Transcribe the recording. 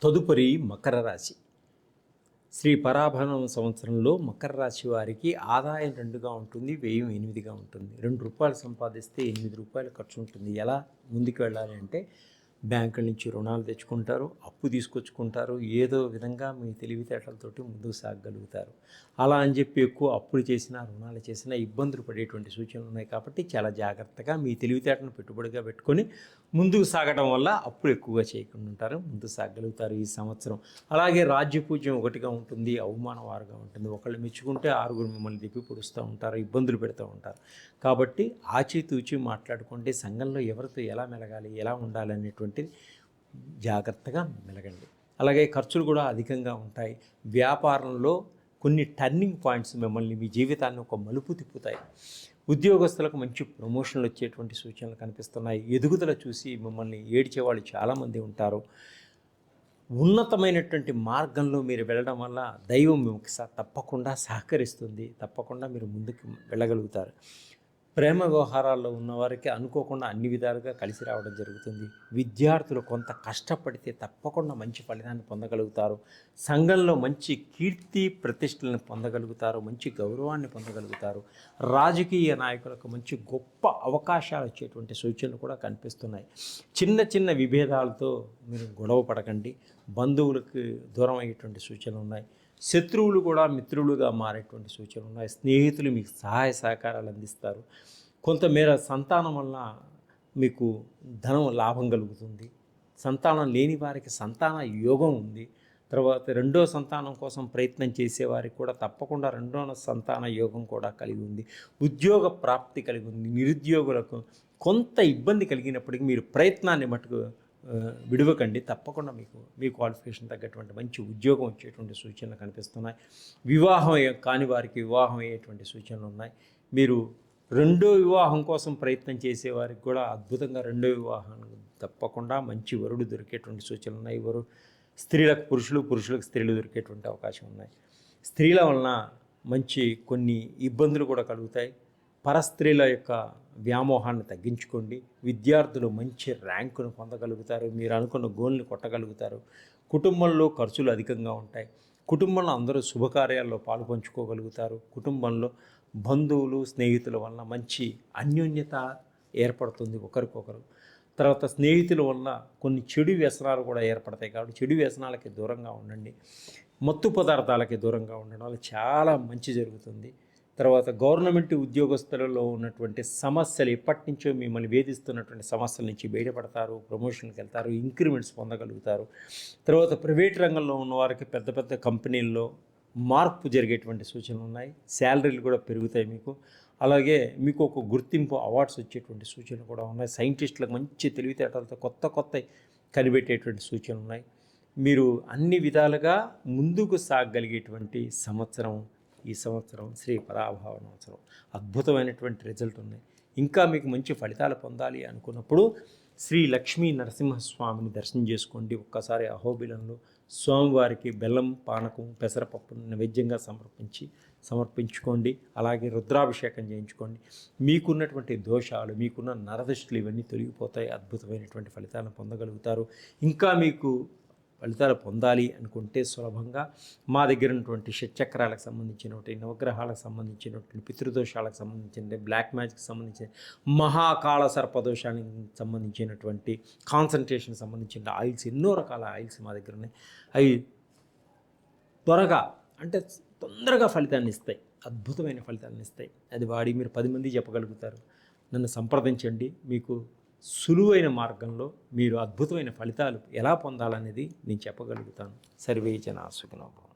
తదుపరి మకర రాశి. శ్రీ పరాభవం సంవత్సరంలో మకర రాశి వారికి ఆదాయం 2గా ఉంటుంది, వ్యయం 8గా ఉంటుంది. ₹2 సంపాదిస్తే ₹8 ఖర్చు ఉంటుంది. ఎలా ముందుకు వెళ్ళాలి అంటే బ్యాంకుల నుంచి రుణాలు తెచ్చుకుంటారు, అప్పు తీసుకొచ్చుకుంటారు, ఏదో విధంగా మీ తెలివితేటలతోటి ముందుకు సాగగలుగుతారు. అలా అని చెప్పి ఎక్కువ అప్పులు చేసినా రుణాలు చేసినా ఇబ్బందులు పడేటువంటి సూచనలు ఉన్నాయి. కాబట్టి చాలా జాగ్రత్తగా మీ తెలివితేటను పెట్టుబడిగా పెట్టుకొని ముందుకు సాగడం వల్ల అప్పులు ఎక్కువగా చేయకుండా ఉంటారు, ముందుకు సాగగలుగుతారు ఈ సంవత్సరం. అలాగే రాజ్యపూజ్యం 1గా ఉంటుంది, అవమానం 6గా ఉంటుంది. ఒకళ్ళు మెచ్చుకుంటే 6 మిమ్మల్ని తిప్పి పొడుస్తూ ఉంటారు, ఇబ్బందులు పెడుతూ ఉంటారు. కాబట్టి ఆచితూచి మాట్లాడుకుంటే సంఘంలో ఎవరితో ఎలా మెలగాలి, ఎలా ఉండాలి అనేటువంటి జాగ్రత్తగా మెలగండి. అలాగే ఖర్చులు కూడా అధికంగా ఉంటాయి. వ్యాపారంలో కొన్ని టర్నింగ్ పాయింట్స్ మిమ్మల్ని మీ జీవితాన్ని ఒక మలుపు తిప్పుతాయి. ఉద్యోగస్తులకు మంచి ప్రమోషన్లు వచ్చేటువంటి సూచనలు కనిపిస్తున్నాయి. ఎదుగుదల చూసి మిమ్మల్ని ఏడ్చేవాళ్ళు చాలామంది ఉంటారు. ఉన్నతమైనటువంటి మార్గంలో మీరు వెళ్ళడం వల్ల దైవం మీకు తప్పకుండా సహకరిస్తుంది, తప్పకుండా మీరు ముందుకు వెళ్ళగలుగుతారు. ప్రేమ వ్యవహారాల్లో ఉన్నవారికి అనుకోకుండా అన్ని విధాలుగా కలిసి రావడం జరుగుతుంది. విద్యార్థులు కొంత కష్టపడితే తప్పకుండా మంచి ఫలితాన్ని పొందగలుగుతారు. సంఘంలో మంచి కీర్తి ప్రతిష్టలను పొందగలుగుతారు, మంచి గౌరవాన్ని పొందగలుగుతారు. రాజకీయ నాయకులకు మంచి గొప్ప అవకాశాలు వచ్చేటువంటి సూచనలు కూడా కనిపిస్తున్నాయి. చిన్న చిన్న విభేదాలతో మీరు గొడవ పడకండి. బంధువులకు దూరం అయ్యేటువంటి సూచనలు ఉన్నాయి. శత్రువులు కూడా మిత్రులుగా మారేటువంటి సూచనలు ఉన్నాయి. స్నేహితులు మీకు సహాయ సహకారాలు అందిస్తారు. కొంతమేర సంతానం వల్ల మీకు ధనం లాభం కలుగుతుంది. సంతానం లేని వారికి సంతాన యోగం ఉంది. తర్వాత 2వ సంతానం కోసం ప్రయత్నం చేసేవారికి కూడా తప్పకుండా 2వ సంతాన యోగం కూడా కలిగి ఉంది. ఉద్యోగ ప్రాప్తి కలిగి ఉంది. నిరుద్యోగులకు కొంత ఇబ్బంది కలిగినప్పటికీ మీరు ప్రయత్నాన్ని మటుకు విడవకండి. తప్పకుండా మీ క్వాలిఫికేషన్ తగ్గటువంటి మంచి ఉద్యోగం వచ్చేటువంటి సూచనలు కనిపిస్తున్నాయి. వివాహం కాని వారికి వివాహం అయ్యేటువంటి సూచనలు ఉన్నాయి. మీరు 2వ వివాహం కోసం ప్రయత్నం చేసేవారికి కూడా అద్భుతంగా 2వ వివాహం తప్పకుండా మంచి వరుడు దొరికేటువంటి సూచనలు ఉన్నాయి. స్త్రీలకు పురుషులకు స్త్రీలు దొరికేటువంటి అవకాశం ఉన్నాయి. స్త్రీల వలన మంచి కొన్ని ఇబ్బందులు కూడా కలుగుతాయి. పరస్త్రీల యొక్క వ్యామోహాన్ని తగ్గించుకోండి. విద్యార్థులు మంచి ర్యాంకును పొందగలుగుతారు, మీరు అనుకున్న గోల్ని కొట్టగలుగుతారు. కుటుంబంలో ఖర్చులు అధికంగా ఉంటాయి. కుటుంబంలో అందరూ శుభకార్యాల్లో పాలు పంచుకోగలుగుతారు. కుటుంబంలో బంధువులు స్నేహితుల వల్ల మంచి అన్యోన్యత ఏర్పడుతుంది ఒకరికొకరు. తర్వాత స్నేహితుల వల్ల కొన్ని చెడు వ్యసనాలు కూడా ఏర్పడతాయి. కాబట్టి చెడు వ్యసనాలకి దూరంగా ఉండండి. మత్తు పదార్థాలకి దూరంగా ఉండడం వల్ల చాలా మంచి జరుగుతుంది. తర్వాత గవర్నమెంట్ ఉద్యోగస్తులలో ఉన్నటువంటి సమస్యలు, ఎప్పటి నుంచో మిమ్మల్ని వేధిస్తున్నటువంటి సమస్యల నుంచి బయటపడతారు, ప్రమోషన్కి వెళ్తారు, ఇంక్రిమెంట్స్ పొందగలుగుతారు. తర్వాత ప్రైవేట్ రంగంలో ఉన్నవారికి పెద్ద పెద్ద కంపెనీల్లో మార్పు జరిగేటువంటి సూచనలు ఉన్నాయి. శాలరీలు కూడా పెరుగుతాయి మీకు. అలాగే మీకు ఒక గుర్తింపు అవార్డ్స్ వచ్చేటువంటి సూచనలు కూడా ఉన్నాయి. సైంటిస్టులకు మంచి తెలివితేటలతో కొత్త కనిపెట్టేటువంటి సూచనలు ఉన్నాయి. మీరు అన్ని విధాలుగా ముందుకు సాగగలిగేటువంటి సంవత్సరం ఈ సంవత్సరం శ్రీ పరాభవ సంవత్సరం. అద్భుతమైనటువంటి రిజల్ట్ ఉన్నాయి. ఇంకా మీకు మంచి ఫలితాలు పొందాలి అనుకున్నప్పుడు శ్రీ లక్ష్మీ నరసింహస్వామిని దర్శనం చేసుకోండి. ఒక్కసారి అహోబిలంలో స్వామివారికి బెల్లం, పానకం, పెసరపప్పును నైవేద్యంగా సమర్పించుకోండి. అలాగే రుద్రాభిషేకం చేయించుకోండి. మీకున్నటువంటి దోషాలు, మీకున్న నరదృష్టిలు ఇవన్నీ తొలగిపోతాయి. అద్భుతమైనటువంటి ఫలితాలను పొందగలుగుతారు. ఇంకా మీకు ఫలితాలు పొందాలి అనుకుంటే సులభంగా మా దగ్గర ఉన్నటువంటి షట్చక్రాలకు సంబంధించినటువంటి, నవగ్రహాలకు సంబంధించినటువంటి, పితృదోషాలకు సంబంధించిన, బ్లాక్ మ్యాజిక్కి సంబంధించిన, మహాకాళ సర్పదోషానికి సంబంధించినటువంటి, కాన్సన్ట్రేషన్ సంబంధించిన ఆయిల్స్, ఎన్నో రకాల ఆయిల్స్ మా దగ్గర ఉన్నాయి. అవి త్వరగా అంటే తొందరగా ఫలితాన్ని ఇస్తాయి, అద్భుతమైన ఫలితాన్ని ఇస్తాయి. అది వాడి మీరు 10 మంది చెప్పగలుగుతారు. నన్ను సంప్రదించండి. మీకు సులువైన మార్గంలో మీరు అద్భుతమైన ఫలితాలు ఎలా పొందాలనేది నేను చెప్పగలుగుతాను. సర్వే జనా సుఖినో భవంతు.